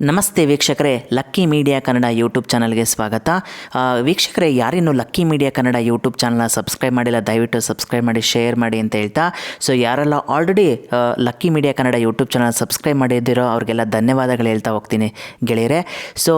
ನಮಸ್ತೆ ವೀಕ್ಷಕರೇ, lucky media Kannada YouTube ಚಾನಲ್ಗೆ ಸ್ವಾಗತ. ವೀಕ್ಷಕರೇ, ಯಾರಿನ್ನೂ ಲಕ್ಕಿ ಮೀಡಿಯಾ ಕನ್ನಡ ಯೂಟ್ಯೂಬ್ ಚಾನಲ್ನ ಸಬ್ಸ್ಕ್ರೈಬ್ ಮಾಡಿಲ್ಲ, ದಯವಿಟ್ಟು ಸಬ್ಸ್ಕ್ರೈಬ್ ಮಾಡಿ, ಶೇರ್ ಮಾಡಿ ಅಂತ ಹೇಳ್ತಾ, ಸೊ ಯಾರೆಲ್ಲ already lucky media Kannada YouTube channel subscribe ಮಾಡಿದ್ದೀರೋ ಅವ್ರಿಗೆಲ್ಲ ಧನ್ಯವಾದಗಳು ಹೇಳ್ತಾ ಹೋಗ್ತೀನಿ ಗೆಳೆಯರೆ. ಸೊ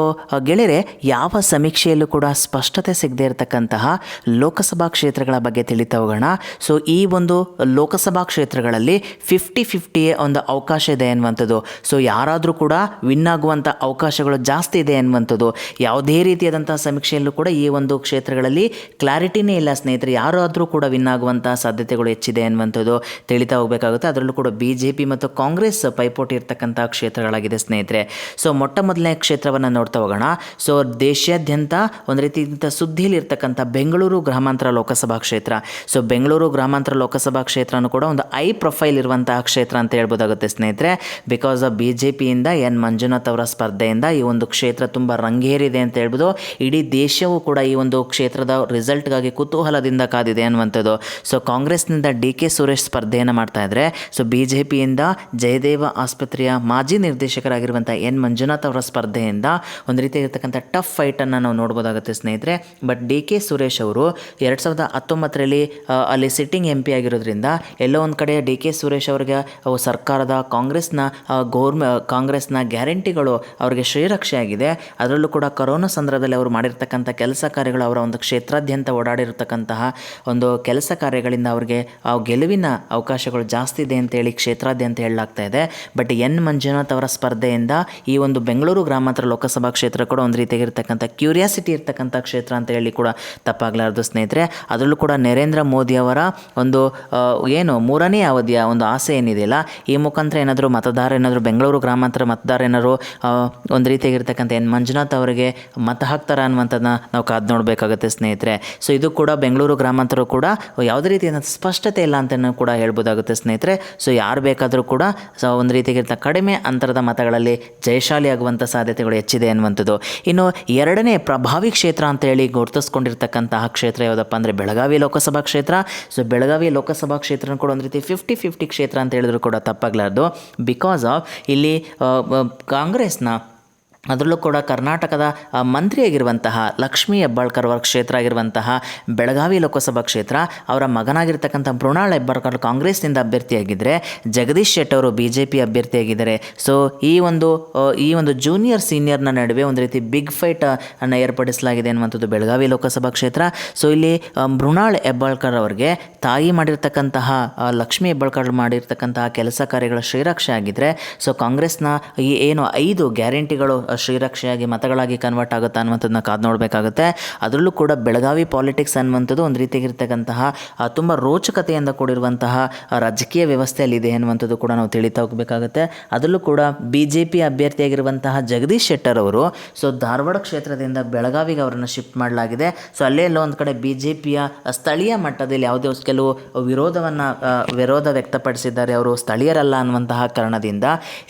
ಗೆಳೆಯರೆ, ಯಾವ ಸಮೀಕ್ಷೆಯಲ್ಲೂ ಕೂಡ ಸ್ಪಷ್ಟತೆ ಸಿಗದೇ ಇರತಕ್ಕಂತಹ ಲೋಕಸಭಾ ಕ್ಷೇತ್ರಗಳ ಬಗ್ಗೆ ತಿಳಿತಾ ಹೋಗೋಣ. ಸೊ ಈ ಒಂದು ಲೋಕಸಭಾ ಕ್ಷೇತ್ರಗಳಲ್ಲಿ 50-50 ಒಂದು ಅವಕಾಶ ಇದೆ ಅನ್ನುವಂಥದ್ದು. ಸೊ ಯಾರಾದರೂ ಕೂಡ ವಿನ್ ಆಗುವಂಥ ಅವಕಾಶಗಳು ಜಾಸ್ತಿ ಇದೆ ಅನ್ನುವಂಥದ್ದು. ಯಾವುದೇ ರೀತಿಯಾದಂಥ ಸಮೀಕ್ಷೆಯಲ್ಲೂ ಕೂಡ ಈ ಒಂದು ಕ್ಷೇತ್ರಗಳಲ್ಲಿ ಕ್ಲಾರಿಟಿನೇ ಇಲ್ಲ ಸ್ನೇಹಿತರೆ. ಯಾರಾದರೂ ಕೂಡ ವಿನ್ ಆಗುವಂಥ ಸಾಧ್ಯತೆಗಳು ಹೆಚ್ಚಿದೆ ಅನ್ನುವಂಥದ್ದು ತಿಳಿತಾ ಹೋಗಬೇಕಾಗುತ್ತೆ. ಅದರಲ್ಲೂ ಕೂಡ BJP ಮತ್ತು ಕಾಂಗ್ರೆಸ್ ಪೈಪೋಟಿ ಇರ್ತಕ್ಕಂಥ ಕ್ಷೇತ್ರಗಳಾಗಿದೆ ಸ್ನೇಹಿತರೆ. ಸೊ ಮೊಟ್ಟ ಮೊದಲನೇ ಕ್ಷೇತ್ರವನ್ನು ನೋಡ್ತಾ ಹೋಗೋಣ. ಸೊ ದೇಶಾದ್ಯಂತ ಒಂದು ರೀತಿಯಿಂದ ಸುದ್ದಿಯಲ್ಲಿ ಇರ್ತಕ್ಕಂಥ ಬೆಂಗಳೂರು ಗ್ರಾಮಾಂತರ ಲೋಕಸಭಾ ಕ್ಷೇತ್ರ. ಸೊ ಬೆಂಗಳೂರು ಗ್ರಾಮಾಂತರ ಲೋಕಸಭಾ ಕ್ಷೇತ್ರನೂ ಕೂಡ ಒಂದು ಹೈ ಪ್ರೊಫೈಲ್ ಇರುವಂತಹ ಕ್ಷೇತ್ರ ಅಂತ ಹೇಳ್ಬೋದಾಗುತ್ತೆ ಸ್ನೇಹಿತರೆ. ಬಿಕಾಸ್ ಆಫ್ BJPಯಿಂದ ಎನ್ ಮಂಜುನಾಥ್ ಅವರ ಸ್ಪರ್ಧೆಯಿಂದ ಈ ಒಂದು ಕ್ಷೇತ್ರ ತುಂಬ ರಂಗೇರಿದೆ ಅಂತ ಹೇಳ್ಬೋದು. ಇಡೀ ದೇಶವೂ ಕೂಡ ಈ ಒಂದು ಕ್ಷೇತ್ರದ ರಿಸಲ್ಟ್ಗಾಗಿ ಕುತೂಹಲದಿಂದ ಕಾದಿದೆ ಅನ್ನುವಂಥದ್ದು. ಸೊ ಕಾಂಗ್ರೆಸ್ನಿಂದ DK ಸುರೇಶ್ ಸ್ಪರ್ಧೆಯನ್ನು ಮಾಡ್ತಾ ಇದ್ದಾರೆ. ಸೊ BJPಯಿಂದ ಜಯದೇವ ಆಸ್ಪತ್ರೆಯ ಮಾಜಿ ನಿರ್ದೇಶಕರಾಗಿರುವಂಥ ಎನ್ ಮಂಜುನಾಥ್ ಅವರ ಸ್ಪರ್ಧೆಯಿಂದ ಒಂದು ರೀತಿಯಾಗಿರ್ತಕ್ಕಂಥ ಟಫ್ ಫೈಟನ್ನು ನಾವು ನೋಡ್ಬೋದಾಗುತ್ತೆ ಸ್ನೇಹಿತರೆ. ಬಟ್ DK ಸುರೇಶ್ ಅವರು 2019ರಲ್ಲಿ ಅಲ್ಲಿ ಸಿಟ್ಟಿಂಗ್ MP ಆಗಿರೋದ್ರಿಂದ ಎಲ್ಲೋ ಒಂದು ಕಡೆ DK ಸುರೇಶ್ ಅವರಿಗೆ ಸರ್ಕಾರದ ಕಾಂಗ್ರೆಸ್ನ ಗ್ಯಾರಂಟಿಗಳು ಅವರಿಗೆ ಶ್ರೀರಕ್ಷೆ ಆಗಿದೆ. ಅದರಲ್ಲೂ ಕೂಡ ಕೊರೋನಾ ಸಂದರ್ಭದಲ್ಲಿ ಅವರು ಮಾಡಿರ್ತಕ್ಕಂಥ ಕೆಲಸ ಕಾರ್ಯಗಳು, ಅವರ ಒಂದು ಕ್ಷೇತ್ರಾದ್ಯಂತ ಓಡಾಡಿರ್ತಕ್ಕಂತಹ ಒಂದು ಕೆಲಸ ಕಾರ್ಯಗಳಿಂದ ಅವರಿಗೆ ಗೆಲುವಿನ ಅವಕಾಶಗಳು ಜಾಸ್ತಿ ಇದೆ ಅಂತೇಳಿ ಕ್ಷೇತ್ರಾದ್ಯಂತ ಹೇಳಲಾಗ್ತಾ ಇದೆ. ಬಟ್ ಎನ್ ಮಂಜುನಾಥ್ ಅವರ ಸ್ಪರ್ಧೆಯಿಂದ ಈ ಒಂದು ಬೆಂಗಳೂರು ಗ್ರಾಮಾಂತರ ಲೋಕಸಭಾ ಕ್ಷೇತ್ರ ಕೂಡ ಒಂದು ರೀತಿಯಾಗಿರ್ತಕ್ಕಂಥ ಕ್ಯೂರಿಯಾಸಿಟಿ ಇರ್ತಕ್ಕಂಥ ಕ್ಷೇತ್ರ ಅಂತ ಹೇಳಿ ಕೂಡ ತಪ್ಪಾಗಲಾರದು ಸ್ನೇಹಿತರೆ. ಅದರಲ್ಲೂ ಕೂಡ ನರೇಂದ್ರ ಮೋದಿ ಅವರ ಒಂದು ಮೂರನೇ ಅವಧಿಯ ಒಂದು ಆಸೆ ಏನಿದೆಯಲ್ಲ, ಈ ಮುಖಾಂತರ ಏನಾದರೂ ಬೆಂಗಳೂರು ಗ್ರಾಮಾಂತರ ಮತದಾರ ಏನಾದರೂ ಒಂದು ರೀತಿಯಾಗಿರ್ತಕ್ಕಂಥ ಎನ್ ಮಂಜುನಾಥ್ ಅವರಿಗೆ ಮತ ಹಾಕ್ತಾರ ಅನ್ನುವಂಥದ್ದನ್ನ ನಾವು ಕಾದು ನೋಡಬೇಕಾಗುತ್ತೆ ಸ್ನೇಹಿತರೆ. ಸೊ ಇದು ಕೂಡ ಬೆಂಗಳೂರು ಗ್ರಾಮಾಂತರ ಕೂಡ ಯಾವುದೇ ರೀತಿಯ ಸ್ಪಷ್ಟತೆ ಇಲ್ಲ ಅಂತ ಕೂಡ ಹೇಳ್ಬೋದಾಗುತ್ತೆ ಸ್ನೇಹಿತರೆ. ಸೊ ಯಾರು ಬೇಕಾದರೂ ಕೂಡ ಒಂದು ರೀತಿಯಾಗಿರ್ತ ಕಡಿಮೆ ಅಂತರದ ಮತಗಳಲ್ಲಿ ಜಯಶಾಲಿ ಆಗುವಂಥ ಸಾಧ್ಯತೆಗಳು ಹೆಚ್ಚಿದೆ ಅನ್ನುವಂಥದ್ದು. ಇನ್ನು ಎರಡನೇ ಪ್ರಭಾವಿ ಕ್ಷೇತ್ರ ಅಂತ ಹೇಳಿ ಗುರುತಿಸ್ಕೊಂಡಿರ್ತಕ್ಕಂತಹ ಕ್ಷೇತ್ರ ಯಾವುದಪ್ಪ ಅಂದರೆ ಬೆಳಗಾವಿ ಲೋಕಸಭಾ ಕ್ಷೇತ್ರ. ಸೊ ಬೆಳಗಾವಿ ಲೋಕಸಭಾ ಕ್ಷೇತ್ರ ಕೂಡ ಒಂದು ರೀತಿ 50-50 ಕ್ಷೇತ್ರ ಅಂತ ಹೇಳಿದ್ರು ಕೂಡ ತಪ್ಪಾಗಲಾರ್ದು. ಬಿಕಾಸ್ ಆಫ್ ಇಲ್ಲಿ ಕಾಂಗ್ರೆಸ್ನ ಅದರಲ್ಲೂ ಕೂಡ ಕರ್ನಾಟಕದ ಮಂತ್ರಿಯಾಗಿರುವಂತಹ ಲಕ್ಷ್ಮೀ ಹೆಬ್ಬಾಳ್ಕರ್ ಅವರ ಕ್ಷೇತ್ರ ಆಗಿರುವಂತಹ ಬೆಳಗಾವಿ ಲೋಕಸಭಾ ಕ್ಷೇತ್ರ, ಅವರ ಮಗನಾಗಿರ್ತಕ್ಕಂಥ ಮೃಣಾಲ್ ಹೆಬ್ಬಾಳ್ಕರ್ ಕಾಂಗ್ರೆಸ್ನಿಂದ ಅಭ್ಯರ್ಥಿಯಾಗಿದ್ದರೆ, ಜಗದೀಶ್ ಶೆಟ್ಟರ್ ಅವರು BJP ಅಭ್ಯರ್ಥಿಯಾಗಿದ್ದಾರೆ. ಸೊ ಈ ಒಂದು ಜೂನಿಯರ್ ಸೀನಿಯರ್ನ ನಡುವೆ ಒಂದು ರೀತಿ ಬಿಗ್ ಫೈಟ್ ಅನ್ನು ಏರ್ಪಡಿಸಲಾಗಿದೆ ಅನ್ನುವಂಥದ್ದು ಬೆಳಗಾವಿ ಲೋಕಸಭಾ ಕ್ಷೇತ್ರ. ಸೊ ಇಲ್ಲಿ ಮೃಣಾಲ್ ಹೆಬ್ಬಾಳ್ಕರ್ ಅವರಿಗೆ ತಾಯಿ ಮಾಡಿರ್ತಕ್ಕಂತಹ ಲಕ್ಷ್ಮೀ ಹೆಬ್ಬಾಳ್ಕರ್ ಮಾಡಿರ್ತಕ್ಕಂತಹ ಕೆಲಸ ಕಾರ್ಯಗಳ ಶ್ರೀರಕ್ಷೆ ಆಗಿದ್ದರೆ, ಸೊ ಕಾಂಗ್ರೆಸ್ನ ಈ 5 ಗ್ಯಾರಂಟಿಗಳು ಶ್ರೀರಕ್ಷೆಯಾಗಿ ಮತಗಳಾಗಿ ಕನ್ವರ್ಟ್ ಆಗುತ್ತೆ ಅನ್ನುವಂಥದ್ದನ್ನ ಕಾದು ನೋಡಬೇಕಾಗುತ್ತೆ. ಅದರಲ್ಲೂ ಕೂಡ ಬೆಳಗಾವಿ ಪಾಲಿಟಿಕ್ಸ್ ಅನ್ನುವಂಥದ್ದು ಒಂದು ರೀತಿಯಾಗಿರ್ತಕ್ಕಂತಹ ತುಂಬ ರೋಚಕತೆಯಿಂದ ಕೂಡಿರುವಂತಹ ರಾಜಕೀಯ ವ್ಯವಸ್ಥೆಯಲ್ಲಿದೆ ಅನ್ನುವಂಥದ್ದು ಕೂಡ ನಾವು ತಿಳಿತಾ ಹೋಗಬೇಕಾಗುತ್ತೆ. ಅದರಲ್ಲೂ ಕೂಡ BJP ಅಭ್ಯರ್ಥಿಯಾಗಿರುವಂತಹ ಜಗದೀಶ್ ಶೆಟ್ಟರ್ ಅವರು ಸೊ ಧಾರವಾಡ ಕ್ಷೇತ್ರದಿಂದ ಬೆಳಗಾವಿಗೆ ಅವರನ್ನು ಶಿಫ್ಟ್ ಮಾಡಲಾಗಿದೆ. ಸೊ ಅಲ್ಲೇ ಎಲ್ಲೋ ಒಂದು ಕಡೆ BJPಯ ಸ್ಥಳೀಯ ಮಟ್ಟದಲ್ಲಿ ಯಾವುದೇ ಕೆಲವು ವಿರೋಧ ವ್ಯಕ್ತಪಡಿಸಿದ್ದಾರೆ, ಅವರು ಸ್ಥಳೀಯರಲ್ಲ ಅನ್ನುವಂತಹ ಕಾರಣದಿಂದ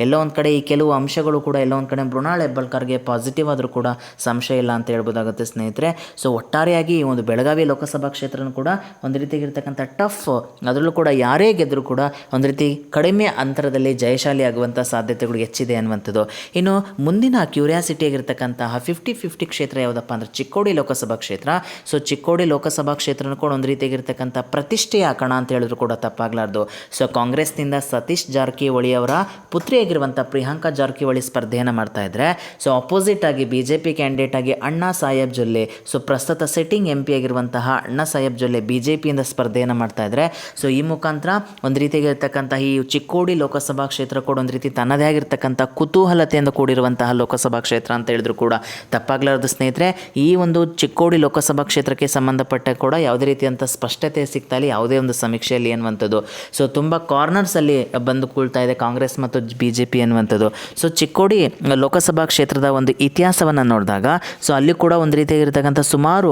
ಎಲ್ಲೋ ಒಂದು ಕಡೆ ಈ ಕೆಲವು ಅಂಶಗಳು ಕೂಡ ಎಲ್ಲೋ ಒಂದು ಕಡೆ ಮೃಣಾಲ್ ಹೆಬ್ಬಾಳ್ಕರ್ಗೆ ಪಾಸಿಟಿವ್ ಆದರೂ ಕೂಡ ಸಂಶಯ ಇಲ್ಲ ಅಂತ ಹೇಳ್ಬೋದಾಗುತ್ತೆ ಸ್ನೇಹಿತರೆ. ಸೊ ಒಟ್ಟಾರೆಯಾಗಿ ಈ ಒಂದು ಬೆಳಗಾವಿ ಲೋಕಸಭಾ ಕ್ಷೇತ್ರನೂ ಕೂಡ ಒಂದು ರೀತಿಯಾಗಿರ್ತಕ್ಕಂಥ ಟಫ್, ಅದರಲ್ಲೂ ಕೂಡ ಯಾರೇ ಗೆದ್ದರೂ ಕೂಡ ಒಂದು ರೀತಿ ಕಡಿಮೆ ಅಂತರದಲ್ಲಿ ಜಯಶಾಲಿ ಆಗುವಂಥ ಸಾಧ್ಯತೆಗಳು ಹೆಚ್ಚಿದೆ ಅನ್ನುವಂಥದ್ದು. ಇನ್ನು ಮುಂದಿನ ಕ್ಯೂರಿಯಾಸಿಟಿ ಆಗಿರ್ತಕ್ಕಂತಹ 50-50 ಕ್ಷೇತ್ರ ಯಾವುದಪ್ಪ ಅಂದರೆ ಚಿಕ್ಕೋಡಿ ಲೋಕಸಭಾ ಕ್ಷೇತ್ರ. ಸೊ ಚಿಕ್ಕೋಡಿ ಲೋಕಸಭಾ ಕ್ಷೇತ್ರನೂ ಕೂಡ ಒಂದು ರೀತಿಯಾಗಿರ್ತಕ್ಕಂಥ ಪ್ರತಿಷ್ಠೆಯ ಕಣ ಅಂತ ಹೇಳಿದ್ರು ಕೂಡ ತಪ್ಪಾಗಲಾರ್ದು. ಸೊ ಕಾಂಗ್ರೆಸ್ನಿಂದ ಸತೀಶ್ ಜಾರಕಿಹೊಳಿ ಅವರ ಪುತ್ರಿಯಾಗಿರುವಂಥ ಪ್ರಿಯಾಂಕಾ ಜಾರಕಿಹೊಳಿ ಸ್ಪರ್ಧೆಯನ್ನು ಮಾಡ್ತಾ ಇದ್ದಾರೆ. ಸೊ ಅಪೋಸಿಟ್ ಆಗಿ BJP ಕ್ಯಾಂಡಿಡೇಟ್ ಆಗಿ ಅಣ್ಣಾ ಸಾಹೇಬ್ ಜೊಲ್ಲೆ, ಸೊ ಪ್ರಸ್ತುತ ಸಿಟ್ಟಿಂಗ್ MP ಆಗಿರುವಂತಹ ಅಣ್ಣಾ ಸಾಹೇಬ್ ಜೊಲ್ಲೆ BJPಯಿಂದ ಸ್ಪರ್ಧೆಯನ್ನು ಮಾಡ್ತಾ ಇದ್ದಾರೆ. ಸೊ ಈ ಮುಖಾಂತರ ಒಂದು ರೀತಿಯಾಗಿರ್ತಕ್ಕಂಥ ಈ ಚಿಕ್ಕೋಡಿ ಲೋಕಸಭಾ ಕ್ಷೇತ್ರ ಕೂಡ ಒಂದು ರೀತಿ ತನ್ನದೇ ಆಗಿರ್ತಕ್ಕಂಥ ಕುತೂಹಲತೆಯಿಂದ ಕೂಡಿರುವಂತಹ ಲೋಕಸಭಾ ಕ್ಷೇತ್ರ ಅಂತ ಹೇಳಿದ್ರು ಕೂಡ ತಪ್ಪಾಗಲಾರದು ಸ್ನೇಹಿತರೆ. ಈ ಒಂದು ಚಿಕ್ಕೋಡಿ ಲೋಕಸಭಾ ಕ್ಷೇತ್ರಕ್ಕೆ ಸಂಬಂಧಪಟ್ಟ ಕೂಡ ಯಾವುದೇ ರೀತಿಯಂಥ ಸ್ಪಷ್ಟತೆ ಸಿಗ್ತಾ ಇಲ್ಲ ಯಾವುದೇ ಒಂದು ಸಮೀಕ್ಷೆಯಲ್ಲಿ ಅನ್ನುವಂಥದ್ದು. ಸೊ ತುಂಬ ಕಾರ್ನರ್ಸಲ್ಲಿ ಬಂದು ಕೂಳ್ತಾ ಇದೆ ಕಾಂಗ್ರೆಸ್ ಮತ್ತು BJP ಅನ್ನುವಂಥದ್ದು. ಸೊ ಚಿಕ್ಕೋಡಿ ಲೋಕಸಭಾ ಕ್ಷೇತ್ರದ ಒಂದು ಇತಿಹಾಸವನ್ನು ನೋಡಿದಾಗ ಸೊ ಅಲ್ಲಿ ಕೂಡ ಒಂದು ರೀತಿಯಾಗಿರ್ತಕ್ಕಂಥ ಸುಮಾರು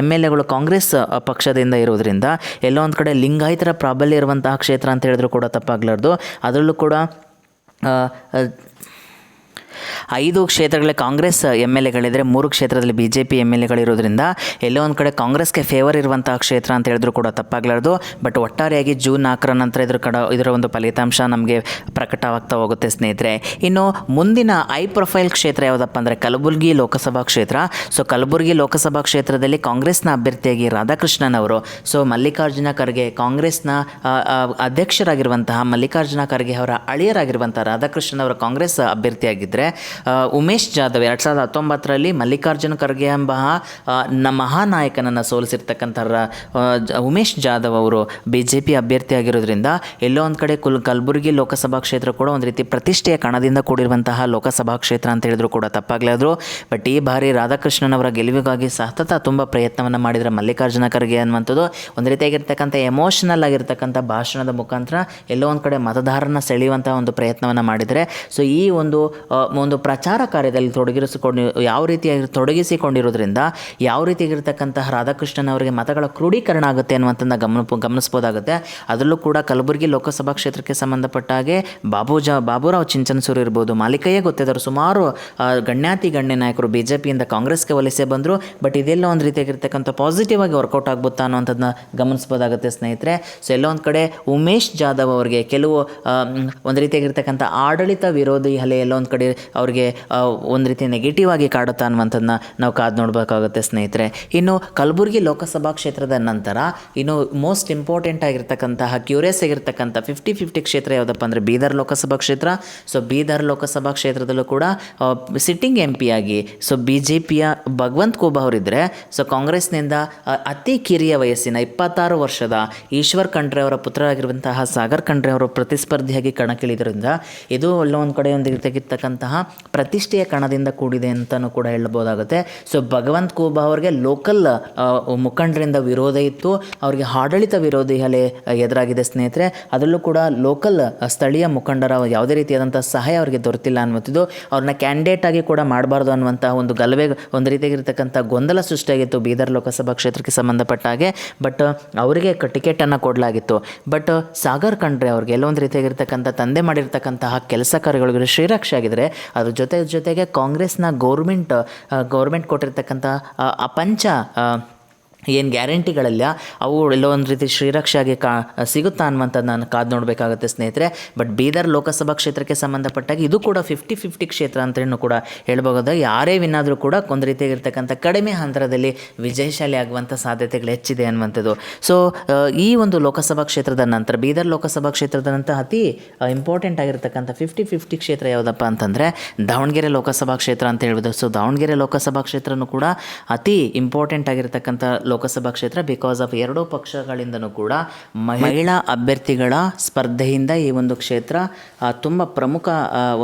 MLAಗಳು ಕಾಂಗ್ರೆಸ್ ಪಕ್ಷದಿಂದ ಇರೋದ್ರಿಂದ ಎಲ್ಲೋ ಒಂದು ಕಡೆ ಲಿಂಗಾಯತರ ಪ್ರಾಬಲ್ಯ ಇರುವಂತಹ ಕ್ಷೇತ್ರ ಅಂತ ಹೇಳಿದ್ರು ಕೂಡ ತಪ್ಪಾಗಲಾರ್ದು. ಅದರಲ್ಲೂ ಕೂಡ 5 ಕ್ಷೇತ್ರಗಳಲ್ಲಿ ಕಾಂಗ್ರೆಸ್ ಎಮ್ ಎಲ್ ಎಗಳಿದ್ದರೆ 3 ಕ್ಷೇತ್ರದಲ್ಲಿ BJP ಎಮ್ ಎಲ್ ಎಗಳಿರೋದ್ರಿಂದ ಎಲ್ಲೋ ಒಂದು ಕಡೆ ಕಾಂಗ್ರೆಸ್ಗೆ ಫೇವರ್ ಇರುವಂತಹ ಕ್ಷೇತ್ರ ಅಂತ ಹೇಳಿದ್ರು ಕೂಡ ತಪ್ಪಾಗಲಾರ್ದು. ಬಟ್ ಒಟ್ಟಾರೆಯಾಗಿ ಜೂನ್ 4ರ ನಂತರ ಇದರ ಒಂದು ಫಲಿತಾಂಶ ನಮಗೆ ಪ್ರಕಟವಾಗ್ತಾ ಹೋಗುತ್ತೆ ಸ್ನೇಹಿತರೆ. ಇನ್ನು ಮುಂದಿನ ಪ್ರೊಫೈಲ್ ಕ್ಷೇತ್ರ ಯಾವುದಪ್ಪ ಅಂದರೆ ಕಲಬುರಗಿ ಲೋಕಸಭಾ ಕ್ಷೇತ್ರ. ಸೊ ಕಲಬುರಗಿ ಲೋಕಸಭಾ ಕ್ಷೇತ್ರದಲ್ಲಿ ಕಾಂಗ್ರೆಸ್ನ ಅಭ್ಯರ್ಥಿಯಾಗಿ ರಾಧಾಕೃಷ್ಣನ್ ಅವರು, ಸೊ ಮಲ್ಲಿಕಾರ್ಜುನ ಖರ್ಗೆ ಕಾಂಗ್ರೆಸ್ನ ಅಧ್ಯಕ್ಷರಾಗಿರುವಂತಹ ಮಲ್ಲಿಕಾರ್ಜುನ ಖರ್ಗೆ ಅವರ ಅಳಿಯರಾಗಿರುವಂಥ ರಾಧಾಕೃಷ್ಣನ್ ಅವರ ಕಾಂಗ್ರೆಸ್ ಅಭ್ಯರ್ಥಿಯಾಗಿದ್ದರೆ, ಉಮೇಶ್ ಜಾಧವ್ 2019ರಲ್ಲಿ ಮಲ್ಲಿಕಾರ್ಜುನ ಖರ್ಗೆ ಎಂಬ ಮಹಾನಾಯಕನನ್ನು ಸೋಲಿಸಿರ್ತಕ್ಕಂಥ ಉಮೇಶ್ ಜಾಧವ್ ಅವರು BJP ಅಭ್ಯರ್ಥಿಯಾಗಿರೋದ್ರಿಂದ ಎಲ್ಲೋ ಒಂದು ಕಡೆ ಕಲಬುರಗಿ ಲೋಕಸಭಾ ಕ್ಷೇತ್ರ ಕೂಡ ಒಂದು ರೀತಿ ಪ್ರತಿಷ್ಠೆಯ ಕಣದಿಂದ ಕೂಡಿರುವಂತಹ ಲೋಕಸಭಾ ಕ್ಷೇತ್ರ ಅಂತ ಹೇಳಿದ್ರು ಕೂಡ ತಪ್ಪಾಗಲಾದ್ರು. ಬಟ್ ಈ ಬಾರಿ ರಾಧಾಕೃಷ್ಣನ್ ಅವರ ಗೆಲುವಿಗಾಗಿ ಸತತ ತುಂಬ ಪ್ರಯತ್ನವನ್ನು ಮಾಡಿದರೆ ಮಲ್ಲಿಕಾರ್ಜುನ ಖರ್ಗೆ ಅನ್ನುವಂಥದ್ದು ಒಂದು ರೀತಿಯಾಗಿರ್ತಕ್ಕಂಥ ಎಮೋಷನಲ್ ಆಗಿರ್ತಕ್ಕಂಥ ಭಾಷಣದ ಮುಖಾಂತರ ಎಲ್ಲೋ ಒಂದು ಕಡೆ ಮತದಾರರನ್ನ ಸೆಳೆಯುವಂಥ ಒಂದು ಪ್ರಯತ್ನವನ್ನು ಮಾಡಿದರೆ, ಸೊ ಈ ಒಂದು ಪ್ರಚಾರ ಕಾರ್ಯದಲ್ಲಿ ತೊಡಗಿಸಿಕೊಂಡಿರೋದ್ರಿಂದ ಯಾವ ರೀತಿಯಾಗಿರ್ತಕ್ಕಂತಹ ರಾಧಾಕೃಷ್ಣನ್ ಅವರಿಗೆ ಮತಗಳ ಕ್ರೋಢೀಕರಣ ಆಗುತ್ತೆ ಅನ್ನುವಂಥದ್ದನ್ನ ಗಮನಿಸ್ಬೋದಾಗುತ್ತೆ. ಅದರಲ್ಲೂ ಕೂಡ ಕಲಬುರಗಿ ಲೋಕಸಭಾ ಕ್ಷೇತ್ರಕ್ಕೆ ಸಂಬಂಧಪಟ್ಟ ಹಾಗೆ ಬಾಬುರಾವ್ ಚಿಂಚನಸೂರು ಇರ್ಬೋದು, ಮಾಲಿಕಯ್ಯ ಗೊತ್ತಿದ್ದರು, ಸುಮಾರು ಗಣ್ಯ ನಾಯಕರು BJPಯಿಂದ ಕಾಂಗ್ರೆಸ್ಗೆ ವಲಸೆ ಬಂದರು. ಬಟ್ ಇದೆಲ್ಲ ಒಂದು ರೀತಿಯಾಗಿರ್ತಕ್ಕಂಥ ಪಾಸಿಟಿವ್ ಆಗಿ ವರ್ಕೌಟ್ ಆಗ್ಬೋತಾ ಅನ್ನೋಂಥದ್ದನ್ನ ಗಮನಿಸ್ಬೋದಾಗುತ್ತೆ ಸ್ನೇಹಿತರೆ. ಸೊ ಎಲ್ಲೋ ಒಂದು ಕಡೆ ಉಮೇಶ್ ಜಾಧವ್ ಅವರಿಗೆ ಕೆಲವು ಒಂದು ರೀತಿಯಾಗಿರ್ತಕ್ಕಂಥ ಆಡಳಿತ ವಿರೋಧಿ ಅಲೆ ಎಲ್ಲೋ ಒಂದು ಕಡೆ ಅವ್ರಿಗೆ ಒಂದು ರೀತಿ ನೆಗೆಟಿವ್ ಆಗಿ ಕಾಡುತ್ತಾ ಅನ್ನುವಂಥದ್ದನ್ನ ನಾವು ಕಾದು ನೋಡಬೇಕಾಗುತ್ತೆ ಸ್ನೇಹಿತರೆ. ಇನ್ನು ಕಲಬುರಗಿ ಲೋಕಸಭಾ ಕ್ಷೇತ್ರದ ನಂತರ ಇನ್ನು ಮೋಸ್ಟ್ ಇಂಪಾರ್ಟೆಂಟ್ ಆಗಿರ್ತಕ್ಕಂತಹ ಕ್ಯೂರಿಯಸ್ ಆಗಿರ್ತಕ್ಕಂಥ 50-50 ಕ್ಷೇತ್ರ ಯಾವುದಪ್ಪ ಅಂದರೆ ಬೀದರ್ ಲೋಕಸಭಾ ಕ್ಷೇತ್ರ. ಸೊ ಬೀದರ್ ಲೋಕಸಭಾ ಕ್ಷೇತ್ರದಲ್ಲೂ ಕೂಡ ಸಿಟ್ಟಿಂಗ್ MP ಆಗಿ ಸೊ BJPಯ ಭಗವಂತ್ ಖೂಬಾ ಅವರಿದ್ದರೆ, ಸೊ ಕಾಂಗ್ರೆಸ್ನಿಂದ ಅತಿ ಕಿರಿಯ ವಯಸ್ಸಿನ 26 ವರ್ಷದ ಈಶ್ವರ್ ಖಂಡ್ರೆ ಅವರ ಪುತ್ರರಾಗಿರುವಂತಹ ಸಾಗರ್ ಖಂಡ್ರೆ ಅವರು ಪ್ರತಿಸ್ಪರ್ಧಿಯಾಗಿ ಕಣಕ್ಕಿಳಿದ್ರಿಂದ ಇದು ಎಲ್ಲೋ ಒಂದು ಕಡೆ ಒಂದು ರೀತಿಯಾಗಿರ್ತಕ್ಕಂತಹ ಪ್ರತಿಷ್ಠೆಯ ಕಣದಿಂದ ಕೂಡಿದೆ ಅಂತಲೂ ಕೂಡ ಹೇಳಬಹುದಾಗುತ್ತೆ. ಸೊ ಭಗವಂತ್ ಖೂಬಾ ಅವರಿಗೆ ಲೋಕಲ್ ಮುಖಂಡರಿಂದ ವಿರೋಧ ಇತ್ತು, ಅವರಿಗೆ ಆಡಳಿತ ವಿರೋಧಿ ಅಲೆ ಎದುರಾಗಿದೆ ಸ್ನೇಹಿತರೆ. ಅದರಲ್ಲೂ ಕೂಡ ಲೋಕಲ್ ಸ್ಥಳೀಯ ಮುಖಂಡರ ಯಾವುದೇ ರೀತಿಯಾದಂಥ ಸಹಾಯ ಅವರಿಗೆ ದೊರೆತಿಲ್ಲ ಅನ್ನುವಂಥದ್ದು, ಅವ್ರನ್ನ ಕ್ಯಾಂಡಿಡೇಟ್ ಆಗಿ ಕೂಡ ಮಾಡಬಾರ್ದು ಅನ್ನುವಂಥ ಒಂದು ಗಲಭೆ ಒಂದು ರೀತಿಯಾಗಿರ್ತಕ್ಕಂಥ ಗೊಂದಲ ಸೃಷ್ಟಿಯಾಗಿತ್ತು ಬೀದರ್ ಲೋಕಸಭಾ ಕ್ಷೇತ್ರಕ್ಕೆ ಸಂಬಂಧಪಟ್ಟ ಹಾಗೆ. ಬಟ್ ಅವರಿಗೆ ಟಿಕೆಟನ್ನು ಕೊಡಲಾಗಿತ್ತು. ಬಟ್ ಸಾಗರ್ ಖಂಡ್ರೆ ಅವ್ರಿಗೆ ಎಲ್ಲೋ ಒಂದು ರೀತಿಯಾಗಿರ್ತಕ್ಕಂಥ ತಂದೆ ಮಾಡಿರ್ತಕ್ಕಂತಹ ಕೆಲಸ ಕಾರ್ಯಗಳಿಗೆ ಶ್ರೀರಕ್ಷೆ ಆಗಿದ್ದಾರೆ. ಅದ್ರ ಜೊತೆಗೆ ಕಾಂಗ್ರೆಸ್ನ ಗೌರ್ಮೆಂಟ್ ಕೊಟ್ಟಿರ್ತಕ್ಕಂಥ ಪಂಚ ಏನು ಗ್ಯಾರಂಟಿಗಳಲ್ಲ ಅವು ಎಲ್ಲೋ ಒಂದು ರೀತಿ ಶ್ರೀರಕ್ಷೆಯಾಗಿ ಸಿಗುತ್ತಾ ಅನ್ನುವಂಥದ್ದು ನಾನು ಕಾದು ನೋಡಬೇಕಾಗುತ್ತೆ ಸ್ನೇಹಿತರೆ. ಬಟ್ ಬೀದರ್ ಲೋಕಸಭಾ ಕ್ಷೇತ್ರಕ್ಕೆ ಸಂಬಂಧಪಟ್ಟಾಗ ಇದು ಕೂಡ 50-50 ಕ್ಷೇತ್ರ ಅಂತಲೂ ಕೂಡ ಹೇಳ್ಬೋದು. ಯಾರೇ ವಿನ್ನಾದರೂ ಕೂಡ ಒಂದು ರೀತಿಯಾಗಿರ್ತಕ್ಕಂಥ ಕಡಿಮೆ ಅಂತರದಲ್ಲಿ ವಿಜಯಶಾಲಿ ಆಗುವಂಥ ಸಾಧ್ಯತೆಗಳು ಹೆಚ್ಚಿದೆ ಅನ್ನುವಂಥದ್ದು. ಸೊ ಈ ಒಂದು ಲೋಕಸಭಾ ಕ್ಷೇತ್ರದ ನಂತರ ಬೀದರ್ ಲೋಕಸಭಾ ಕ್ಷೇತ್ರದ ನಂತರ ಅತಿ ಇಂಪಾರ್ಟೆಂಟ್ ಆಗಿರ್ತಕ್ಕಂಥ 50-50 ಕ್ಷೇತ್ರ ಯಾವುದಪ್ಪ ಅಂತಂದರೆ ದಾವಣಗೆರೆ ಲೋಕಸಭಾ ಕ್ಷೇತ್ರ ಅಂತ ಹೇಳ್ಬೋದು. ಸೊ ದಾವಣಗೆರೆ ಲೋಕಸಭಾ ಕ್ಷೇತ್ರನೂ ಕೂಡ ಅತಿ ಇಂಪಾರ್ಟೆಂಟ್ ಆಗಿರ್ತಕ್ಕಂಥ ಲೋಕಸಭಾ ಕ್ಷೇತ್ರ. ಬಿಕಾಸ್ ಆಫ್ ಎರಡೂ ಪಕ್ಷಗಳಿಂದನೂ ಕೂಡ ಮಹಿಳಾ ಅಭ್ಯರ್ಥಿಗಳ ಸ್ಪರ್ಧೆಯಿಂದ ಈ ಒಂದು ಕ್ಷೇತ್ರ ತುಂಬ ಪ್ರಮುಖ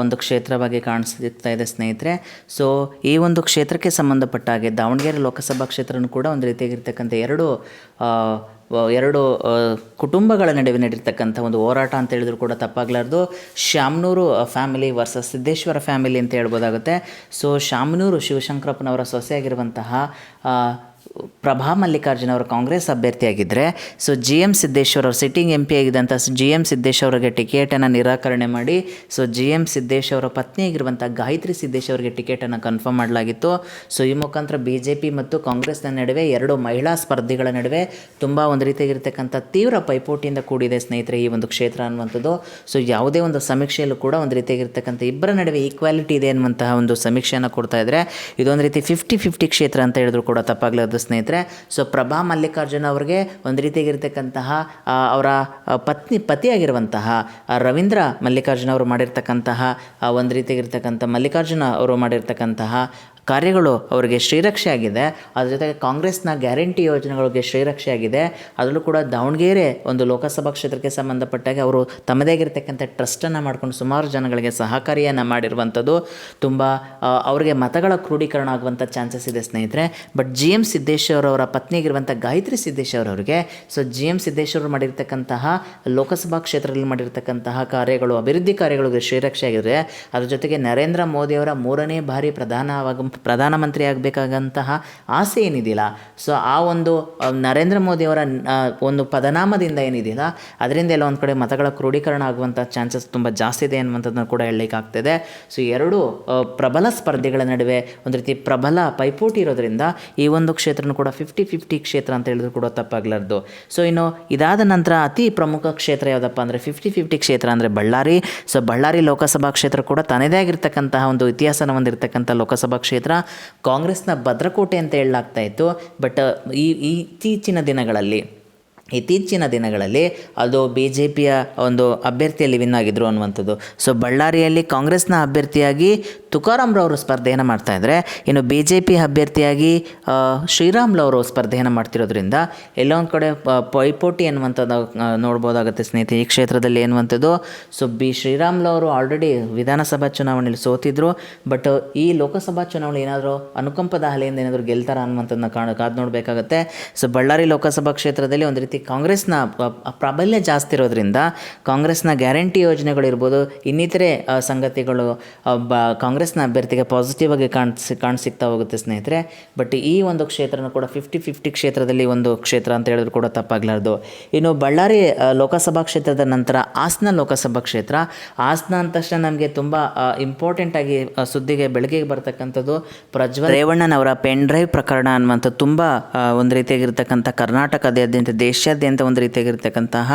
ಒಂದು ಕ್ಷೇತ್ರವಾಗಿ ಕಾಣಿಸ್ತಾ ಇದೆ ಸ್ನೇಹಿತರೆ. ಸೊ ಈ ಒಂದು ಕ್ಷೇತ್ರಕ್ಕೆ ಸಂಬಂಧಪಟ್ಟ ಹಾಗೆ ದಾವಣಗೆರೆ ಲೋಕಸಭಾ ಕ್ಷೇತ್ರನೂ ಕೂಡ ಒಂದು ರೀತಿಯಾಗಿರ್ತಕ್ಕಂಥ ಎರಡು ಕುಟುಂಬಗಳ ನಡುವೆ ನಡೆರ್ತಕ್ಕಂಥ ಒಂದು ಹೋರಾಟ ಅಂತ ಹೇಳಿದ್ರು ಕೂಡ ತಪ್ಪಾಗಲಾರ್ದು. Shamanur family versus Siddeshwara family ಅಂತ ಹೇಳ್ಬೋದಾಗುತ್ತೆ. ಸೊ ಶಾಮನೂರು ಶಿವಶಂಕರಪ್ಪನವರ ಸೊಸೆಯಾಗಿರುವಂತಹ ಪ್ರಭಾ ಮಲ್ಲಿಕಾರ್ಜುನ ಅವರು ಕಾಂಗ್ರೆಸ್ ಅಭ್ಯರ್ಥಿಯಾಗಿದ್ದರೆ, ಸೊ GM ಸಿದ್ದೇಶ್ವರ್ ಅವರು ಸಿಟ್ಟಿಂಗ್ MP ಆಗಿದ್ದಂಥ GM ಸಿದ್ದೇಶ್ವರ್ ಅವರಿಗೆ ಟಿಕೆಟನ್ನು ನಿರಾಕರಣೆ ಮಾಡಿ ಸೊ GM ಸಿದ್ದೇಶ್ ಅವರ ಪತ್ನಿಯಾಗಿರುವಂಥ ಗಾಯತ್ರಿ ಸಿದ್ದೇಶ್ ಅವರಿಗೆ ಟಿಕೆಟನ್ನು ಕನ್ಫರ್ಮ್ ಮಾಡಲಾಗಿತ್ತು. ಸೊ ಈ ಮುಖಾಂತರ BJP ಮತ್ತು ಕಾಂಗ್ರೆಸ್ನ ನಡುವೆ ಎರಡು ಮಹಿಳಾ ಸ್ಪರ್ಧಿಗಳ ನಡುವೆ ತುಂಬ ಒಂದು ರೀತಿಯಾಗಿರ್ತಕ್ಕಂಥ ತೀವ್ರ ಪೈಪೋಟಿಯಿಂದ ಕೂಡಿದೆ ಸ್ನೇಹಿತರೆ ಈ ಒಂದು ಕ್ಷೇತ್ರ ಅನ್ನುವಂಥದ್ದು. ಸೊ ಯಾವುದೇ ಒಂದು ಸಮೀಕ್ಷೆಯಲ್ಲೂ ಕೂಡ ಒಂದು ರೀತಿಯಾಗಿರ್ತಕ್ಕಂಥ ಇಬ್ಬರ ನಡುವೆ ಈಕ್ವಾಲಿಟಿ ಇದೆ ಅನ್ನುವಂತಹ ಒಂದು ಸಮೀಕ್ಷೆಯನ್ನು ಕೊಡ್ತಾ ಇದ್ದರೆ, ಇದೊಂದು ರೀತಿ 50-50 ಕ್ಷೇತ್ರ ಅಂತ ಹೇಳಿದ್ರು ಕೂಡ ತಪ್ಪಾಗಲಾರ್ದು ಸ್ನೇಹಿತರೆ. ಸೊ ಪ್ರಭಾ ಮಲ್ಲಿಕಾರ್ಜುನ ಅವರಿಗೆ ಒಂದು ರೀತಿಯಾಗಿರ್ತಕ್ಕಂತಹ ಅವರ ಪತಿಯಾಗಿರುವಂತಹ ರವೀಂದ್ರ ಮಲ್ಲಿಕಾರ್ಜುನ ಅವರು ಮಾಡಿರ್ತಕ್ಕಂತಹ ಒಂದು ರೀತಿಯಾಗಿರ್ತಕ್ಕಂಥ ಮಲ್ಲಿಕಾರ್ಜುನ ಅವರು ಮಾಡಿರ್ತಕ್ಕಂತಹ ಕಾರ್ಯಗಳು ಅವರಿಗೆ ಶ್ರೀರಕ್ಷೆ ಆಗಿದೆ. ಅದ್ರ ಜೊತೆಗೆ ಕಾಂಗ್ರೆಸ್ನ ಗ್ಯಾರಂಟಿ ಯೋಜನೆಗಳಿಗೆ ಶ್ರೀರಕ್ಷೆ ಆಗಿದೆ. ಅದರಲ್ಲೂ ಕೂಡ ದಾವಣಗೆರೆ ಒಂದು ಲೋಕಸಭಾ ಕ್ಷೇತ್ರಕ್ಕೆ ಸಂಬಂಧಪಟ್ಟಾಗ ಅವರು ತಮ್ಮದೇ ಆಗಿರ್ತಕ್ಕಂಥ ಟ್ರಸ್ಟನ್ನು ಮಾಡ್ಕೊಂಡು ಸುಮಾರು ಜನಗಳಿಗೆ ಸಹಕಾರಿಯನ್ನು ಮಾಡಿರುವಂಥದ್ದು ತುಂಬ ಅವರಿಗೆ ಮತಗಳ ಕ್ರೋಢೀಕರಣ ಆಗುವಂಥ ಚಾನ್ಸಸ್ ಇದೆ ಸ್ನೇಹಿತರೆ. ಬಟ್ GM ಸಿದ್ದೇಶ್ವರ್ ಅವರ ಪತ್ನಿಯಾಗಿರುವಂಥ ಗಾಯತ್ರಿ ಸಿದ್ದೇಶ್ವರ್ ಅವರಿಗೆ ಸೊ GM ಸಿದ್ದೇಶ್ವರ್ ಮಾಡಿರ್ತಕ್ಕಂತಹ ಲೋಕಸಭಾ ಕ್ಷೇತ್ರದಲ್ಲಿ ಮಾಡಿರ್ತಕ್ಕಂತಹ ಕಾರ್ಯಗಳು ಅಭಿವೃದ್ಧಿ ಕಾರ್ಯಗಳಿಗೆ ಶ್ರೀರಕ್ಷೆ ಆಗಿದೆ. ಅದ್ರ ಜೊತೆಗೆ ನರೇಂದ್ರ ಮೋದಿಯವರ 3ನೇ ಬಾರಿ ಪ್ರಧಾನಮಂತ್ರಿ ಆಗಬೇಕಾಗಂತಹ ಆಸೆ ಏನಿದೆಯಲ್ಲ, ಸೊ ಆ ಒಂದು ನರೇಂದ್ರ ಮೋದಿಯವರ ಒಂದು ಪದನಾಮದಿಂದ ಏನಿದೆಯಲ್ಲ ಅದರಿಂದ ಎಲ್ಲ ಒಂದು ಕಡೆ ಮತಗಳ ಕ್ರೋಢೀಕರಣ ಆಗುವಂಥ ಚಾನ್ಸಸ್ ತುಂಬ ಜಾಸ್ತಿ ಇದೆ ಅನ್ನುವಂಥದ್ದನ್ನು ಕೂಡ ಹೇಳಲಿಕ್ಕಾಗ್ತದೆ. ಸೊ ಎರಡು ಪ್ರಬಲ ಸ್ಪರ್ಧೆಗಳ ನಡುವೆ ಒಂದು ರೀತಿ ಪ್ರಬಲ ಪೈಪೋಟಿ ಇರೋದ್ರಿಂದ ಈ ಒಂದು ಕ್ಷೇತ್ರನೂ ಕೂಡ 50-50 ಕ್ಷೇತ್ರ ಅಂತ ಹೇಳಿದ್ರು ಕೂಡ ತಪ್ಪಾಗಲಾರ್ದು. ಸೊ ಇನ್ನು ಇದಾದ ನಂತರ ಅತಿ ಪ್ರಮುಖ ಕ್ಷೇತ್ರ ಯಾವುದಪ್ಪ ಅಂದರೆ 50-50 ಕ್ಷೇತ್ರ ಅಂದರೆ ಬಳ್ಳಾರಿ. ಸೊ ಬಳ್ಳಾರಿ ಲೋಕಸಭಾ ಕ್ಷೇತ್ರ ಕೂಡ ತನ್ನದೇ ಆಗಿರ್ತಕ್ಕಂತಹ ಒಂದು ಇತಿಹಾಸನ ಹೊಂದಿರತಕ್ಕಂಥ ಲೋಕಸಭಾ ಕ್ಷೇತ್ರ. ಕಾಂಗ್ರೆಸ್ನ ಭದ್ರಕೋಟೆ ಅಂತ ಹೇಳಲಾಗ್ತಾ ಇತ್ತು. ಬಟ್ ಇತ್ತೀಚಿನ ದಿನಗಳಲ್ಲಿ ಅದು BJPಯ ಒಂದು ಅಭ್ಯರ್ಥಿಯಲ್ಲಿ ವಿನ್ ಆಗಿದ್ರು ಅನ್ನುವಂಥದ್ದು. ಸೊ ಬಳ್ಳಾರಿಯಲ್ಲಿ ಕಾಂಗ್ರೆಸ್ನ ಅಭ್ಯರ್ಥಿಯಾಗಿ ತುಕಾರಾಮ್ರವರು ಸ್ಪರ್ಧೆಯನ್ನು ಮಾಡ್ತಾಯಿದ್ರೆ, ಇನ್ನು BJP ಅಭ್ಯರ್ಥಿಯಾಗಿ ಶ್ರೀರಾಮ್ಲವರು ಸ್ಪರ್ಧೆಯನ್ನು ಮಾಡ್ತಿರೋದ್ರಿಂದ ಎಲ್ಲೋ ಒಂದು ಕಡೆ ಪೈಪೋಟಿ ಅನ್ನುವಂಥದ್ದು ನೋಡ್ಬೋದಾಗುತ್ತೆ ಸ್ನೇಹಿತರೆ ಈ ಕ್ಷೇತ್ರದಲ್ಲಿ ಎನ್ನುವಂಥದ್ದು. ಸೊ ಶ್ರೀರಾಮ್ಲವರು ಆಲ್ರೆಡಿ ವಿಧಾನಸಭಾ ಚುನಾವಣೆಯಲ್ಲಿ ಸೋತಿದ್ರು. ಬಟ್ ಈ ಲೋಕಸಭಾ ಚುನಾವಣೆ ಏನಾದರೂ ಅನುಕಂಪದ ಅಲೆಯಿಂದ ಏನಾದರೂ ಗೆಲ್ತಾರ ಅನ್ನುವಂಥದ್ದನ್ನ ಕಾದು ನೋಡಬೇಕಾಗತ್ತೆ. ಸೊ ಬಳ್ಳಾರಿ ಲೋಕಸಭಾ ಕ್ಷೇತ್ರದಲ್ಲಿ ಒಂದು ರೀತಿ ಕಾಂಗ್ರೆಸ್ನ ಪ್ರಾಬಲ್ಯ ಜಾಸ್ತಿ ಇರೋದ್ರಿಂದ ಕಾಂಗ್ರೆಸ್ನ ಗ್ಯಾರಂಟಿ ಯೋಜನೆಗಳಿರ್ಬೋದು, ಇನ್ನಿತರೆ ಸಂಗತಿಗಳು ಕಾಂಗ್ರೆಸ್ನ ಅಭ್ಯರ್ಥಿಗೆ ಪಾಸಿಟಿವ್ ಆಗಿ ಕಾಣಿಸಿಕ್ತಾ ಹೋಗುತ್ತೆ ಸ್ನೇಹಿತರೆ. ಬಟ್ ಈ ಒಂದು ಕ್ಷೇತ್ರನೂ ಕೂಡ 50-50 ಕ್ಷೇತ್ರದಲ್ಲಿ ಒಂದು ಕ್ಷೇತ್ರ ಅಂತ ಹೇಳಿದ್ರು ಕೂಡ ತಪ್ಪಾಗಲಾರ್ದು. ಇನ್ನು ಬಳ್ಳಾರಿ ಲೋಕಸಭಾ ಕ್ಷೇತ್ರದ ನಂತರ ಹಾಸನ ಲೋಕಸಭಾ ಕ್ಷೇತ್ರ. ಹಾಸನ ಅಂದ ತಕ್ಷಣ ನಮಗೆ ತುಂಬ ಇಂಪಾರ್ಟೆಂಟ್ ಆಗಿ ಸುದ್ದಿಗೆ ಬೆಳಕಿಗೆ ಬರ್ತಕ್ಕಂಥದ್ದು ಪ್ರಜ್ವಲ್ ರೇವಣ್ಣನವರ ಪೆನ್ ಡ್ರೈವ್ ಪ್ರಕರಣ ಅನ್ನುವಂಥದ್ದು ತುಂಬ ಒಂದು ರೀತಿಯಾಗಿರ್ತಕ್ಕಂಥ ಕರ್ನಾಟಕದಾದ್ಯಂತ ದೇಶಾದ್ಯಂತ ಒಂದು ರೀತಿಯಾಗಿರ್ತಕ್ಕಂತಹ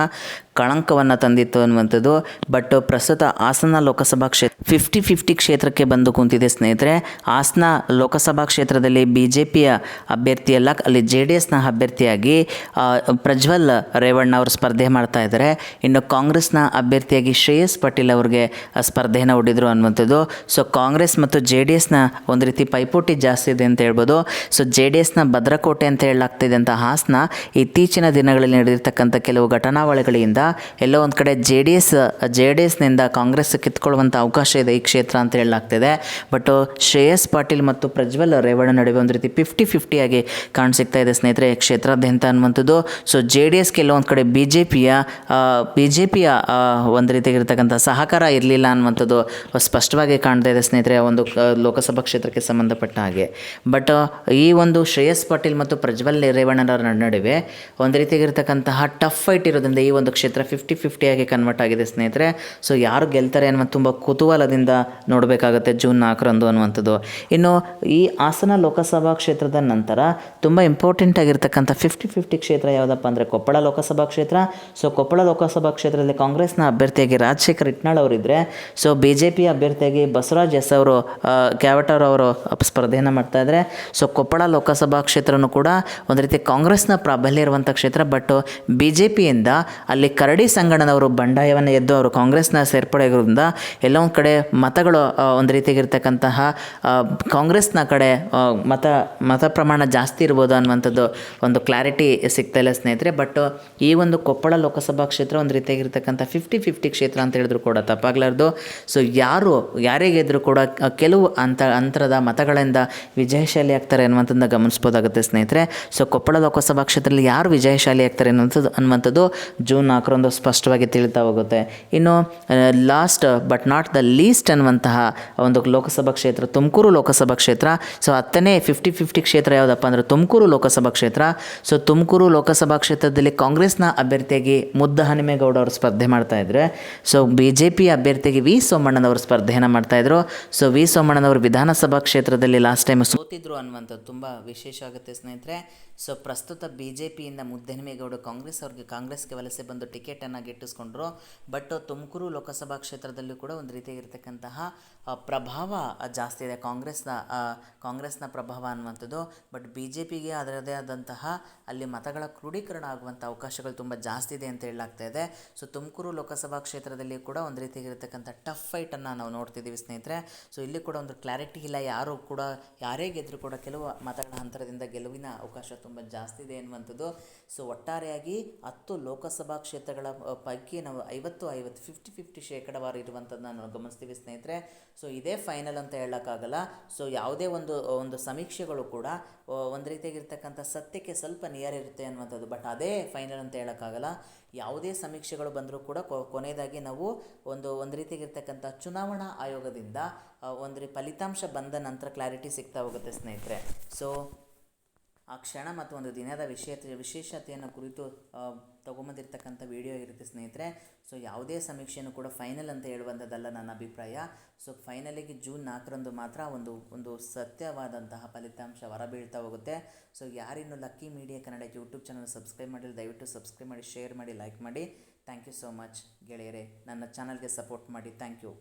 ಕಳಂಕವನ್ನು ತಂದಿತ್ತು ಅನ್ನುವಂಥದ್ದು. ಬಟ್ ಪ್ರಸ್ತುತ ಹಾಸನ ಲೋಕಸಭಾ ಕ್ಷೇತ್ರ 50-50 ಕ್ಷೇತ್ರಕ್ಕೆ ಬಂದು ಕುಂತಿದೆ ಸ್ನೇಹಿತರೆ. ಹಾಸನ ಲೋಕಸಭಾ ಕ್ಷೇತ್ರದಲ್ಲಿ BJPಯ ಅಭ್ಯರ್ಥಿಯಲ್ಲ, ಅಲ್ಲಿ JDSನ ಅಭ್ಯರ್ಥಿಯಾಗಿ ಪ್ರಜ್ವಲ್ ರೇವಣ್ಣ ಅವರು ಸ್ಪರ್ಧೆ ಮಾಡ್ತಾ ಇದ್ದಾರೆ. ಇನ್ನು ಕಾಂಗ್ರೆಸ್ನ ಅಭ್ಯರ್ಥಿಯಾಗಿ ಶ್ರೇಯಸ್ ಪಾಟೀಲ್ ಅವ್ರಿಗೆ ಸ್ಪರ್ಧೆಯನ್ನು ಹೂಡಿದ್ರು ಅನ್ನುವಂಥದ್ದು. ಸೊ ಕಾಂಗ್ರೆಸ್ ಮತ್ತು JDSನ ಒಂದು ರೀತಿ ಪೈಪೋಟಿ ಜಾಸ್ತಿ ಇದೆ ಅಂತ ಹೇಳ್ಬೋದು. ಸೊ JDSನ ಭದ್ರಕೋಟೆ ಅಂತ ಹೇಳಲಾಗ್ತಿದೆ ಅಂತ ಹಾಸನ ಇತ್ತೀಚಿನ ದಿನಗಳಲ್ಲಿ ನಡೆದಿರ್ತಕ್ಕಂಥ ಕೆಲವು ಘಟನಾವಳಿಗಳಿಂದ ಎಲ್ಲೋ ಒಂದು ಕಡೆ JDSನಿಂದ ಕಾಂಗ್ರೆಸ್ ಕಿತ್ಕೊಳ್ಳುವಂಥ ಅವಕಾಶ ಇದೆ ಈ ಕ್ಷೇತ್ರ ಅಂತ ಹೇಳಲಾಗ್ತಿದೆ. ಬಟ್ ಶ್ರೇಯಸ್ ಪಾಟೀಲ್ ಮತ್ತು ಪ್ರಜ್ವಲ್ ರೇವಣ್ಣ ನಡುವೆ ಒಂದು ರೀತಿ 50-50 ಆಗಿ ಕಾಣಿಸಿಕ್ತಾ ಇದೆ ಸ್ನೇಹಿತರೆ ಕ್ಷೇತ್ರಾದ್ಯಂತ ಅನ್ನುವಂಥದ್ದು. ಸೊ JDSಗೆ ಎಲ್ಲೋ ಒಂದು ಕಡೆ BJPಯ ಒಂದು ರೀತಿಯಾಗಿರ್ತಕ್ಕಂಥ ಸಹಕಾರ ಇರಲಿಲ್ಲ ಅನ್ನುವಂಥದ್ದು ಸ್ಪಷ್ಟವಾಗಿ ಕಾಣ್ತಾ ಇದೆ ಸ್ನೇಹಿತರೆ ಒಂದು ಲೋಕಸಭಾ ಕ್ಷೇತ್ರಕ್ಕೆ ಸಂಬಂಧಪಟ್ಟ ಹಾಗೆ. ಬಟ್ ಈ ಒಂದು ಶ್ರೇಯಸ್ ಪಾಟೀಲ್ ಮತ್ತು ಪ್ರಜ್ವಲ್ ರೇವಣ್ಣನವರ ನಡುವೆ ಒಂದು ರೀತಿಯಾಗಿರ್ತಕ್ಕಂತಹ ಟಫ್ ಫೈಟ್ ಇರೋದ್ರಿಂದ ಈ ಒಂದು ಕ್ಷೇತ್ರ 50-50 ಆಗಿ ಕನ್ವರ್ಟ್ ಆಗಿದೆ ಸ್ನೇಹಿತರೆ. ಸೊ ಯಾರು ಗೆಲ್ತಾರೆ ಅನ್ನೋ ತುಂಬ ಕುತೂಹಲದಿಂದ ನೋಡಬೇಕಾಗುತ್ತೆ ಜೂನ್ 4ರಂದು ಅನ್ನುವಂಥದ್ದು. ಇನ್ನು ಈ ಹಾಸನ ಲೋಕಸಭಾ ಕ್ಷೇತ್ರದ ನಂತರ ತುಂಬ ಇಂಪಾರ್ಟೆಂಟ್ ಆಗಿರ್ತಕ್ಕಂಥ 50-50 ಕ್ಷೇತ್ರ ಯಾವುದಪ್ಪ ಅಂದರೆ ಕೊಪ್ಪಳ ಲೋಕಸಭಾ ಕ್ಷೇತ್ರ. ಸೊ ಕೊಪ್ಪಳ ಲೋಕಸಭಾ ಕ್ಷೇತ್ರದಲ್ಲಿ ಕಾಂಗ್ರೆಸ್ನ ಅಭ್ಯರ್ಥಿಯಾಗಿ ರಾಜಶೇಖರ್ ಇಟ್ನಾಳ್ ಅವರಿದ್ದರೆ, ಸೊ BJP ಅಭ್ಯರ್ಥಿಯಾಗಿ ಬಸವರಾಜ್ ಎಸ್ ಅವರು ಕ್ಯಾವಟರ್ ಅವರು ಸ್ಪರ್ಧೆಯನ್ನು ಮಾಡ್ತಾ ಇದ್ದಾರೆ. ಸೊ ಕೊಪ್ಪಳ ಲೋಕಸಭಾ ಕ್ಷೇತ್ರನೂ ಕೂಡ ಒಂದು ರೀತಿ ಕಾಂಗ್ರೆಸ್ನ ಪ್ರಾಬಲ್ಯ ಇರುವಂಥ ಕ್ಷೇತ್ರ. ಬಟ್ BJPಯಿಂದ ಅಲ್ಲಿ ಕರಡಿ ಸಂಗಣ್ಣನವರು ಬಂಡಾಯವನ್ನು ಎದ್ದು ಅವರು ಕಾಂಗ್ರೆಸ್ನ ಸೇರ್ಪಡೆಗೋದ್ರಿಂದ ಎಲ್ಲ ಒಂದು ಕಡೆ ಮತಗಳು ಒಂದು ರೀತಿಯಾಗಿರ್ತಕ್ಕಂತಹ ಕಾಂಗ್ರೆಸ್ನ ಕಡೆ ಮತ ಪ್ರಮಾಣ ಜಾಸ್ತಿ ಇರ್ಬೋದು ಅನ್ನುವಂಥದ್ದು ಒಂದು ಕ್ಲಾರಿಟಿ ಸಿಗ್ತಾ ಇಲ್ಲ ಸ್ನೇಹಿತರೆ. ಬಟ್ ಈ ಒಂದು ಕೊಪ್ಪಳ ಲೋಕಸಭಾ ಕ್ಷೇತ್ರ ಒಂದು ರೀತಿಯಾಗಿರ್ತಕ್ಕಂಥ 50-50 ಕ್ಷೇತ್ರ ಅಂತ ಹೇಳಿದ್ರು ಕೂಡ ತಪ್ಪಾಗಲಾರ್ದು. ಸೊ ಯಾರೇ ಗೆದ್ದರೂ ಕೂಡ ಕೆಲವು ಅಂತರದ ಮತಗಳಿಂದ ವಿಜಯಶಾಲಿ ಆಗ್ತಾರೆ ಅನ್ನುವಂಥದ್ದನ್ನ ಗಮನಿಸ್ಬೋದಾಗುತ್ತೆ ಸ್ನೇಹಿತರೆ. ಸೊ ಕೊಪ್ಪಳ ಲೋಕಸಭಾ ಕ್ಷೇತ್ರದಲ್ಲಿ ಯಾರು ವಿಜಯಶಾಲಿ ಆಗ್ತಾರೆ ಅನ್ನುವಂಥದ್ದು ಜೂನ್ 4ರಂದು ಸ್ಪಷ್ಟವಾಗಿ ತಿಳಿತಾ ಹೋಗುತ್ತೆ. ಇನ್ನು last but not the least ಅನ್ನುವಂತಹ ಒಂದು ಲೋಕಸಭಾ ಕ್ಷೇತ್ರ ತುಮಕೂರು ಲೋಕಸಭಾ ಕ್ಷೇತ್ರ. ಸೊ 10ನೇ 50-50 ಕ್ಷೇತ್ರ ಯಾವುದಪ್ಪ ಅಂದರೆ ತುಮಕೂರು ಲೋಕಸಭಾ ಕ್ಷೇತ್ರ. ಸೊ ತುಮಕೂರು ಲೋಕಸಭಾ ಕ್ಷೇತ್ರದಲ್ಲಿ ಕಾಂಗ್ರೆಸ್ನ ಅಭ್ಯರ್ಥಿಯಾಗಿ ಮುದ್ದಹನುಮೇಗೌಡ ಅವರು ಸ್ಪರ್ಧೆ ಮಾಡ್ತಾ ಇದ್ದಾರೆ. ಸೊ BJP ಅಭ್ಯರ್ಥಿಯಾಗಿ ವಿ ಸೋಮಣ್ಣನವರು ಸ್ಪರ್ಧೆಯನ್ನು ಮಾಡ್ತಾಯಿದ್ರು. ಸೊ ವಿ ಸೋಮಣ್ಣನವರು ವಿಧಾನಸಭಾ ಕ್ಷೇತ್ರದಲ್ಲಿ ಲಾಸ್ಟ್ ಟೈಮ್ ಸೋತಿದ್ರು ಅನ್ನುವಂಥದ್ದು ತುಂಬ ವಿಶೇಷ ಆಗುತ್ತೆ ಸ್ನೇಹಿತರೆ. ಸೊ ಪ್ರಸ್ತುತ BJPಯಿಂದ ಮುದ್ದಹನುಮೇಗೌಡ ಕಾಂಗ್ರೆಸ್ಗೆ ವಲಸೆ ಬಂದು ಟಿಕೆಟನ್ನು ಗಿಟ್ಟಿಸ್ಕೊಂಡ್ರು. ಬಟ್ ತುಮಕೂರು ಲೋಕಸಭಾ ಕ್ಷೇತ್ರದಲ್ಲೂ ಕೂಡ ಒಂದು ರೀತಿಯಾಗಿರ್ತಕ್ಕಂತಹ ಪ್ರಭಾವ ಜಾಸ್ತಿ ಇದೆ ಕಾಂಗ್ರೆಸ್ನ ಪ್ರಭಾವ ಅನ್ನುವಂಥದ್ದು. ಬಟ್ BJPಗೆ ಅದರದೇ ಆದಂತಹ ಅಲ್ಲಿ ಮತಗಳ ಕ್ರೋಢೀಕರಣ ಆಗುವಂಥ ಅವಕಾಶಗಳು ತುಂಬ ಜಾಸ್ತಿ ಇದೆ ಅಂತ ಹೇಳಲಾಗ್ತಾ ಇದೆ. ಸೊ ತುಮಕೂರು ಲೋಕಸಭಾ ಕ್ಷೇತ್ರದಲ್ಲಿ ಕೂಡ ಒಂದು ರೀತಿಯಾಗಿರ್ತಕ್ಕಂಥ ಟಫ್ ಫೈಟನ್ನು ನಾವು ನೋಡ್ತಿದ್ದೀವಿ ಸ್ನೇಹಿತರೆ. ಸೊ ಇಲ್ಲಿ ಕೂಡ ಒಂದು ಕ್ಲಾರಿಟಿ ಇಲ್ಲ, ಯಾರೇ ಗೆದ್ದರೂ ಕೂಡ ಕೆಲವು ಮತಗಳ ಅಂತರದಿಂದ ಗೆಲುವಿನ ಅವಕಾಶ ತುಂಬ ಜಾಸ್ತಿ ಇದೆ ಎನ್ನುವಂಥದ್ದು. ಸೊ ಒಟ್ಟಾರೆಯಾಗಿ 10 ಲೋಕಸಭಾ ಕ್ಷೇತ್ರಗಳ ಪೈಕಿ ನಾವು 50-50 50-50 ಶೇಕಡಾವಾರು ಇರುವಂಥದ್ದನ್ನು ನಾವು ಗಮನಿಸ್ತೀವಿ ಸ್ನೇಹಿತರೆ. ಸೊ ಇದೇ ಫೈನಲ್ ಅಂತ ಹೇಳೋಕ್ಕಾಗಲ್ಲ. ಸೊ ಯಾವುದೇ ಒಂದು ಸಮೀಕ್ಷೆಗಳು ಕೂಡ ಒಂದು ರೀತಿಯಾಗಿರ್ತಕ್ಕಂಥ ಸತ್ಯಕ್ಕೆ ಸ್ವಲ್ಪ ನಿಯರ್ ಇರುತ್ತೆ ಅನ್ನುವಂಥದ್ದು. ಬಟ್ ಅದೇ ಫೈನಲ್ ಅಂತ ಹೇಳೋಕ್ಕಾಗಲ್ಲ. ಯಾವುದೇ ಸಮೀಕ್ಷೆಗಳು ಬಂದರೂ ಕೂಡ ಕೊನೆಯದಾಗಿ ನಾವು ಒಂದು ರೀತಿಯಾಗಿರ್ತಕ್ಕಂಥ ಚುನಾವಣಾ ಆಯೋಗದಿಂದ ಫಲಿತಾಂಶ ಬಂದ ನಂತರ ಕ್ಲಾರಿಟಿ ಸಿಗ್ತಾ ಹೋಗುತ್ತೆ ಸ್ನೇಹಿತರೆ. ಸೊ ಆ ಕ್ಷಣ ಮತ್ತು ಒಂದು ದಿನದ ವಿಶೇಷತೆಯನ್ನು ಕುರಿತು ತೊಗೊಂಬಂದಿರ್ತಕ್ಕಂಥ ವಿಡಿಯೋ ಇರುತ್ತೆ ಸ್ನೇಹಿತರೆ. ಸೊ ಯಾವುದೇ ಸಮೀಕ್ಷೆಯನ್ನು ಕೂಡ ಫೈನಲ್ ಅಂತ ಹೇಳುವಂಥದ್ದಲ್ಲ ನನ್ನ ಅಭಿಪ್ರಾಯ. ಸೊ ಫೈನಲಿಗೆ ಜೂನ್ 4ರಂದು ಮಾತ್ರ ಒಂದು ಸತ್ಯವಾದಂತಹ ಫಲಿತಾಂಶ ಹೊರಬೀಳ್ತಾ ಹೋಗುತ್ತೆ. ಸೊ ಯಾರಿನ್ನೂ lucky media Kannada YouTube channel subscribe ಮಾಡಿಲ್ಲ, ದಯವಿಟ್ಟು ಸಬ್ಸ್ಕ್ರೈಬ್ ಮಾಡಿ, ಶೇರ್ ಮಾಡಿ, ಲೈಕ್ ಮಾಡಿ. ಥ್ಯಾಂಕ್ ಯು ಸೋ ಮಚ್ ಗೆಳೆಯರೇ. ನನ್ನ ಚಾನಲ್ಗೆ ಸಪೋರ್ಟ್ ಮಾಡಿ. Thank you.